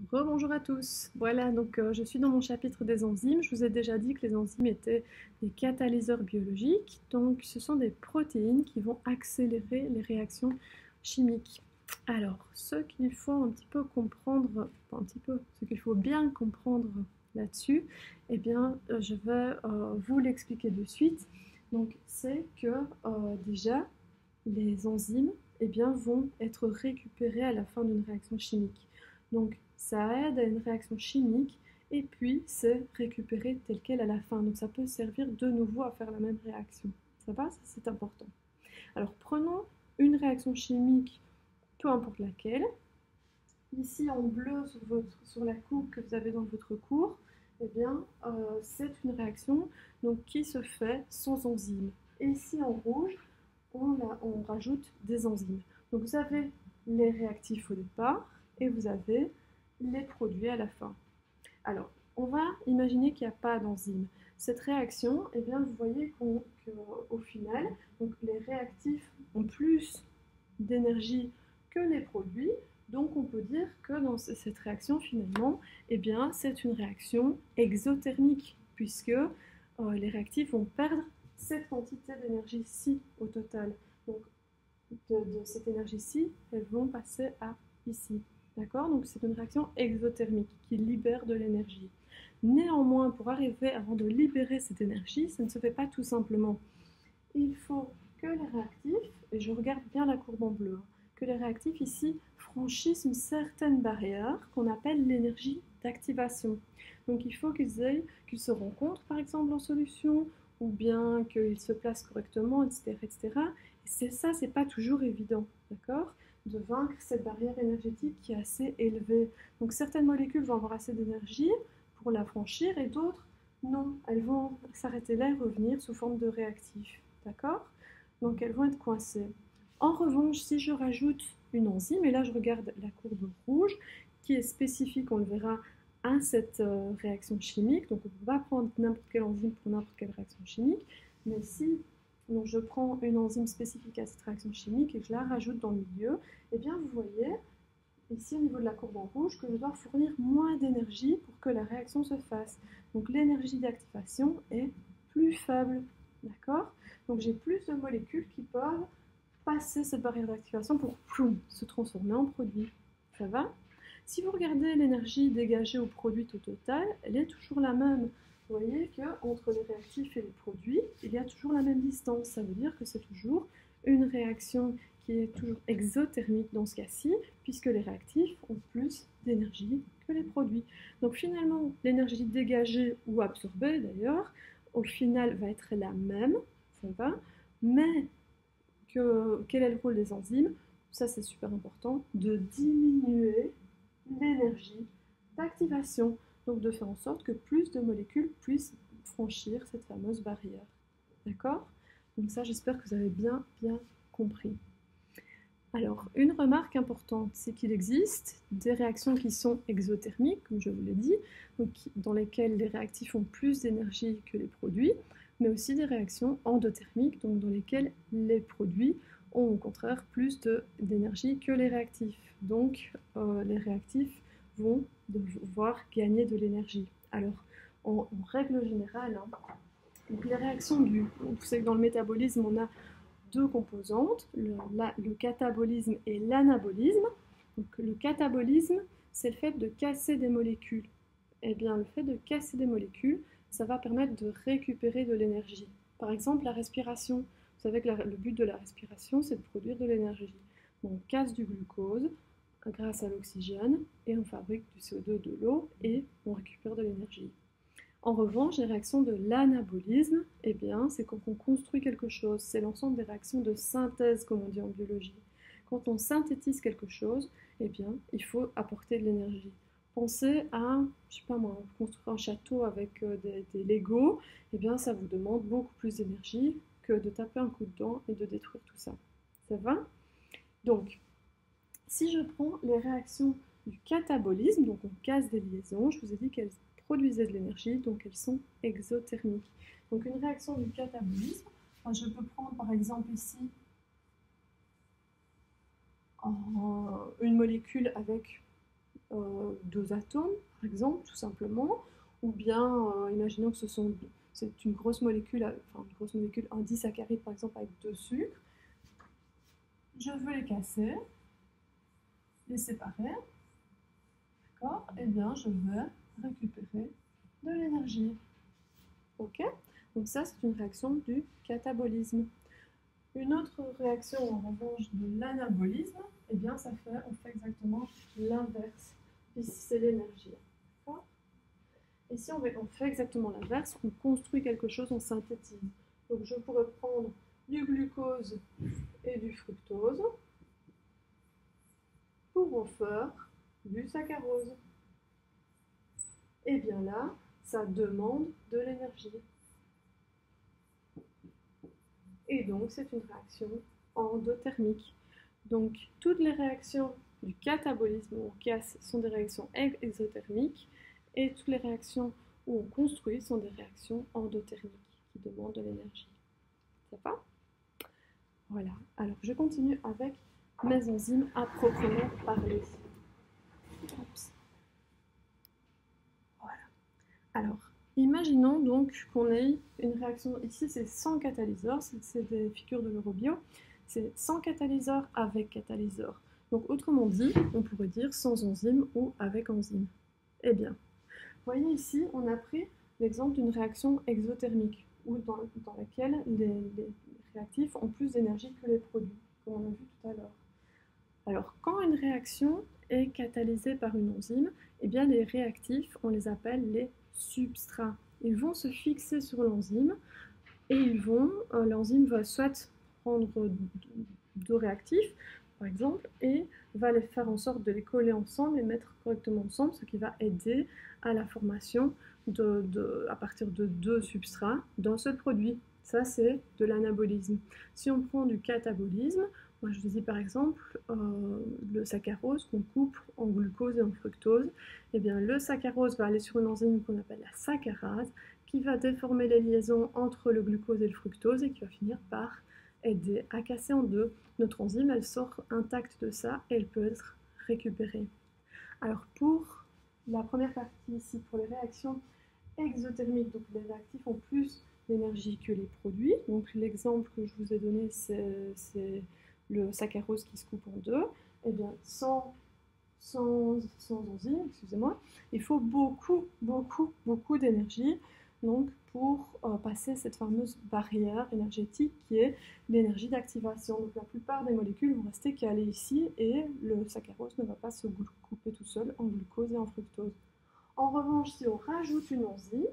Rebonjour à tous. Voilà, donc je suis dans mon chapitre des enzymes. Je vous ai déjà dit que les enzymes étaient des catalyseurs biologiques. Donc, ce sont des protéines qui vont accélérer les réactions chimiques. Alors, ce qu'il faut un petit peu comprendre, enfin, un petit peu, ce qu'il faut bien comprendre là-dessus, eh bien, je vais vous l'expliquer de suite. Donc, c'est que déjà, les enzymes, eh bien, vont être récupérées à la fin d'une réaction chimique. Donc, ça aide à une réaction chimique et puis c'est récupéré tel quel à la fin. Donc, ça peut servir de nouveau à faire la même réaction. Ça va? Ça, c'est important. Alors, prenons une réaction chimique, peu importe laquelle. Ici, en bleu, sur la coupe que vous avez dans votre cours, eh bien, c'est une réaction donc, qui se fait sans enzymes. Et ici, en rouge, on rajoute des enzymes. Donc vous avez les réactifs au départ et vous avez les produits à la fin. Alors, on va imaginer qu'il n'y a pas d'enzyme. Cette réaction, eh bien, vous voyez qu'au final, donc les réactifs ont plus d'énergie que les produits. Donc on peut dire que dans cette réaction, finalement, eh bien, c'est une réaction exothermique, puisque les réactifs vont perdre cette quantité d'énergie-ci au total. Donc de cette énergie-ci, elles vont passer à ici. D'accord? Donc c'est une réaction exothermique qui libère de l'énergie. Néanmoins, pour arriver avant de libérer cette énergie, ça ne se fait pas tout simplement. Il faut que les réactifs, et je regarde bien la courbe en bleu, que les réactifs ici franchissent une certaine barrière qu'on appelle l'énergie d'activation. Donc il faut qu'ils se rencontrent par exemple en solution, ou bien qu'ils se placent correctement, etc. etc. Et ça, c'est pas toujours évident, d'accord, de vaincre cette barrière énergétique qui est assez élevée. Donc certaines molécules vont avoir assez d'énergie pour la franchir et d'autres non, elles vont s'arrêter là et revenir sous forme de réactifs. D'accord? Donc elles vont être coincées. En revanche, si je rajoute une enzyme, et là je regarde la courbe rouge, qui est spécifique, on le verra, à cette réaction chimique, donc on ne peut pas prendre n'importe quelle enzyme pour n'importe quelle réaction chimique, mais si donc je prends une enzyme spécifique à cette réaction chimique et que je la rajoute dans le milieu, eh bien vous voyez ici au niveau de la courbe en rouge que je dois fournir moins d'énergie pour que la réaction se fasse. Donc l'énergie d'activation est plus faible. D'accord? Donc j'ai plus de molécules qui peuvent passer cette barrière d'activation pour se transformer en produit. Ça va? Si vous regardez l'énergie dégagée au produit au total, elle est toujours la même. Vous voyez qu'entre les réactifs et les produits, il y a toujours la même distance. Ça veut dire que c'est toujours une réaction qui est toujours exothermique dans ce cas-ci, puisque les réactifs ont plus d'énergie que les produits. Donc finalement, l'énergie dégagée ou absorbée d'ailleurs, au final va être la même, ça va, mais quel est le rôle des enzymes? Ça c'est super important, de diminuer l'énergie d'activation, donc de faire en sorte que plus de molécules puissent franchir cette fameuse barrière. D'accord? Donc ça, j'espère que vous avez bien compris. Alors, une remarque importante, c'est qu'il existe des réactions qui sont exothermiques, comme je vous l'ai dit, donc dans lesquelles les réactifs ont plus d'énergie que les produits, mais aussi des réactions endothermiques, donc dans lesquelles les produits ont au contraire plus d'énergie que les réactifs. Donc, les réactifs vont devoir gagner de l'énergie. Alors, en règle générale, hein, donc les réactions vous savez que dans le métabolisme, on a deux composantes, le catabolisme et l'anabolisme. Donc, le catabolisme, c'est le fait de casser des molécules. Eh bien, le fait de casser des molécules, ça va permettre de récupérer de l'énergie. Par exemple, la respiration. Vous savez que le but de la respiration, c'est de produire de l'énergie. On casse du glucose grâce à l'oxygène et on fabrique du CO2 de l'eau et on récupère de l'énergie. En revanche, les réactions de l'anabolisme, eh bien, c'est quand on construit quelque chose. C'est l'ensemble des réactions de synthèse, comme on dit en biologie. Quand on synthétise quelque chose, eh bien, il faut apporter de l'énergie. Pensez à, je sais pas moi, construire un château avec des Legos, eh bien, ça vous demande beaucoup plus d'énergie que de taper un coup de dent et de détruire tout ça. Ça va? Donc, si je prends les réactions du catabolisme, donc on casse des liaisons, je vous ai dit qu'elles produisaient de l'énergie, donc elles sont exothermiques. Donc une réaction du catabolisme, je peux prendre par exemple ici une molécule avec 2 atomes, par exemple, tout simplement, ou bien imaginons que c'est une grosse molécule, un disaccharide par exemple avec 2 sucres. Je veux les casser, les séparer, d'accord? Eh bien, je vais récupérer de l'énergie. Ok? Donc ça, c'est une réaction du catabolisme. Une autre réaction, en revanche, de l'anabolisme, eh bien, on fait exactement l'inverse. Ici, c'est l'énergie. Ici, on fait exactement l'inverse. On construit quelque chose, on synthétise. Donc, je pourrais prendre du glucose et du fructose pour en faire du saccharose. Et bien là, ça demande de l'énergie. Et donc, c'est une réaction endothermique. Donc, toutes les réactions du catabolisme où on casse sont des réactions exothermiques et toutes les réactions où on construit sont des réactions endothermiques qui demandent de l'énergie. Ça va? Voilà. Alors, je continue avec mes enzymes à proprement parler. Oups. Voilà. Alors, imaginons donc qu'on ait une réaction, ici c'est sans catalyseur, c'est des figures de l'Eurobio, c'est sans catalyseur avec catalyseur. Donc autrement dit, on pourrait dire sans enzyme ou avec enzyme. Eh bien, vous voyez ici, on a pris l'exemple d'une réaction exothermique, ou dans laquelle les réactifs ont plus d'énergie que les produits, comme on a vu tout à l'heure. Alors, quand une réaction est catalysée par une enzyme, eh bien les réactifs, on les appelle les substrats. Ils vont se fixer sur l'enzyme et l'enzyme va soit prendre 2 réactifs, par exemple, et va les faire en sorte de les coller ensemble et mettre correctement ensemble, ce qui va aider à la formation à partir de 2 substrats d'un seul produit. Ça, c'est de l'anabolisme. Si on prend du catabolisme, moi je vous dis par exemple le saccharose qu'on coupe en glucose et en fructose, eh bien le saccharose va aller sur une enzyme qu'on appelle la saccharase, qui va déformer les liaisons entre le glucose et le fructose et qui va finir par aider à casser en 2. Notre enzyme, elle sort intacte de ça et elle peut être récupérée. Alors pour la première partie ici, pour les réactions exothermiques, donc les réactifs ont plus d'énergie que les produits. Donc l'exemple que je vous ai donné, c'est le saccharose qui se coupe en 2. Eh bien, sans enzyme, excusez-moi, il faut beaucoup d'énergie donc pour passer cette fameuse barrière énergétique qui est l'énergie d'activation. Donc la plupart des molécules vont rester calées ici et le saccharose ne va pas se couper tout seul en glucose et en fructose. En revanche, si on rajoute une enzyme,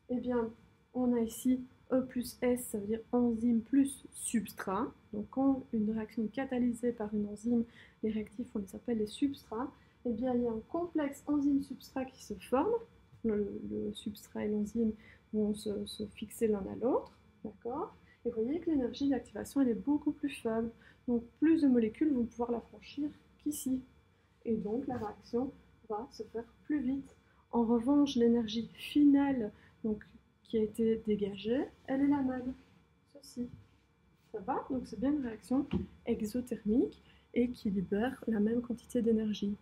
eh bien, on a ici E plus S, ça veut dire enzyme plus substrat. Donc quand une réaction est catalysée par une enzyme, les réactifs, on les appelle les substrats. Eh bien, il y a un complexe enzyme-substrat qui se forme. Le substrat et l'enzyme vont se fixer l'un à l'autre, d'accord? Et vous voyez que l'énergie d'activation, elle est beaucoup plus faible. Donc, plus de molécules vont pouvoir la franchir qu'ici. Et donc, la réaction va se faire plus vite. En revanche, l'énergie finale donc, qui a été dégagée, elle est la même. Ceci. Ça va? Donc, c'est bien une réaction exothermique et qui libère la même quantité d'énergie.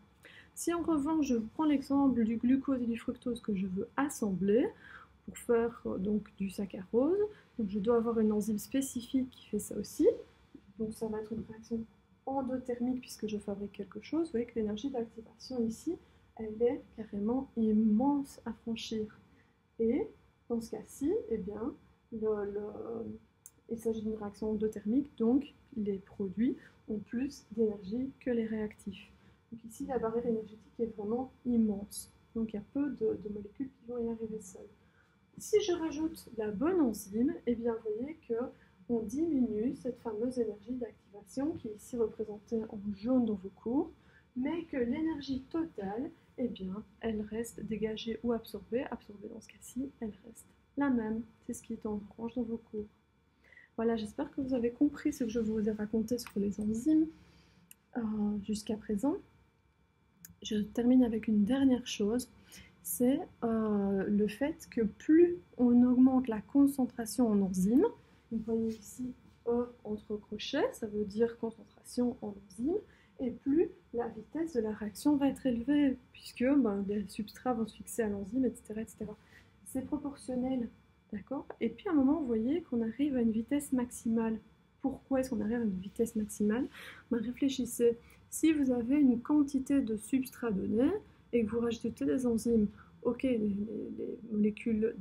Si en revanche, je prends l'exemple du glucose et du fructose que je veux assembler pour faire donc du saccharose, donc je dois avoir une enzyme spécifique qui fait ça aussi. Donc ça va être une réaction endothermique puisque je fabrique quelque chose. Vous voyez que l'énergie d'activation ici, elle est carrément immense à franchir. Et dans ce cas-ci, eh bien, il s'agit d'une réaction endothermique, donc les produits ont plus d'énergie que les réactifs. Donc ici, la barrière énergétique est vraiment immense. Donc il y a peu de molécules qui vont y arriver seules. Si je rajoute la bonne enzyme, eh bien vous voyez qu'on diminue cette fameuse énergie d'activation qui est ici représentée en jaune dans vos cours, mais que l'énergie totale, eh bien, elle reste dégagée ou absorbée. Absorbée dans ce cas-ci, elle reste la même. C'est ce qui est en orange dans vos cours. Voilà, j'espère que vous avez compris ce que je vous ai raconté sur les enzymes jusqu'à présent. Je termine avec une dernière chose, c'est le fait que plus on augmente la concentration en enzyme, vous voyez ici E entre crochets, ça veut dire concentration en enzyme, et plus la vitesse de la réaction va être élevée, puisque les substrats vont se fixer à l'enzyme, etc., etc. C'est proportionnel, d'accord? Et puis à un moment, vous voyez qu'on arrive à une vitesse maximale. Pourquoi est-ce qu'on arrive à une vitesse maximale? Réfléchissez. Si vous avez une quantité de substrat donné et que vous rajoutez des enzymes, ok, les molécules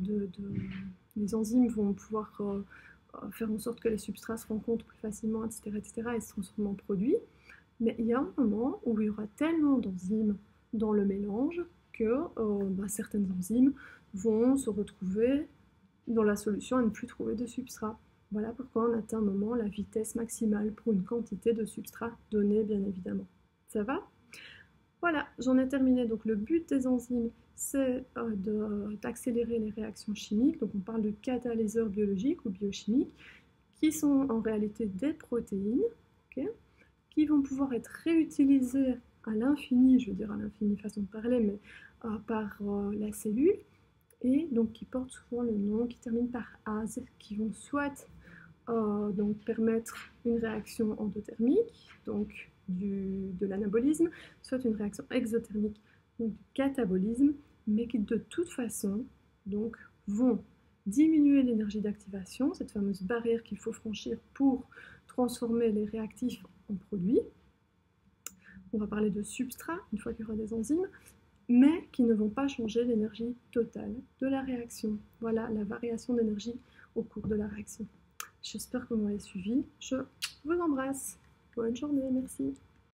les enzymes vont pouvoir faire en sorte que les substrats se rencontrent plus facilement, etc., etc., et se transforment en produits. Mais il y a un moment où il y aura tellement d'enzymes dans le mélange que certaines enzymes vont se retrouver dans la solution à ne plus trouver de substrat. Voilà pourquoi on atteint un moment la vitesse maximale pour une quantité de substrat donnée, bien évidemment. Ça va? Voilà, j'en ai terminé. Donc le but des enzymes, c'est d'accélérer les réactions chimiques. Donc on parle de catalyseurs biologiques ou biochimiques, qui sont en réalité des protéines, okay, qui vont pouvoir être réutilisées à l'infini, je veux dire à l'infini façon de parler, mais par la cellule, et donc qui portent souvent le nom, qui terminent par ase, qui vont soit donc permettre une réaction endothermique, donc de l'anabolisme, soit une réaction exothermique, donc du catabolisme, mais qui de toute façon donc, vont diminuer l'énergie d'activation, cette fameuse barrière qu'il faut franchir pour transformer les réactifs en produits. On va parler de substrats, une fois qu'il y aura des enzymes, mais qui ne vont pas changer l'énergie totale de la réaction. Voilà la variation d'énergie au cours de la réaction. J'espère que vous m'avez suivi. Je vous embrasse. Bonne journée, merci.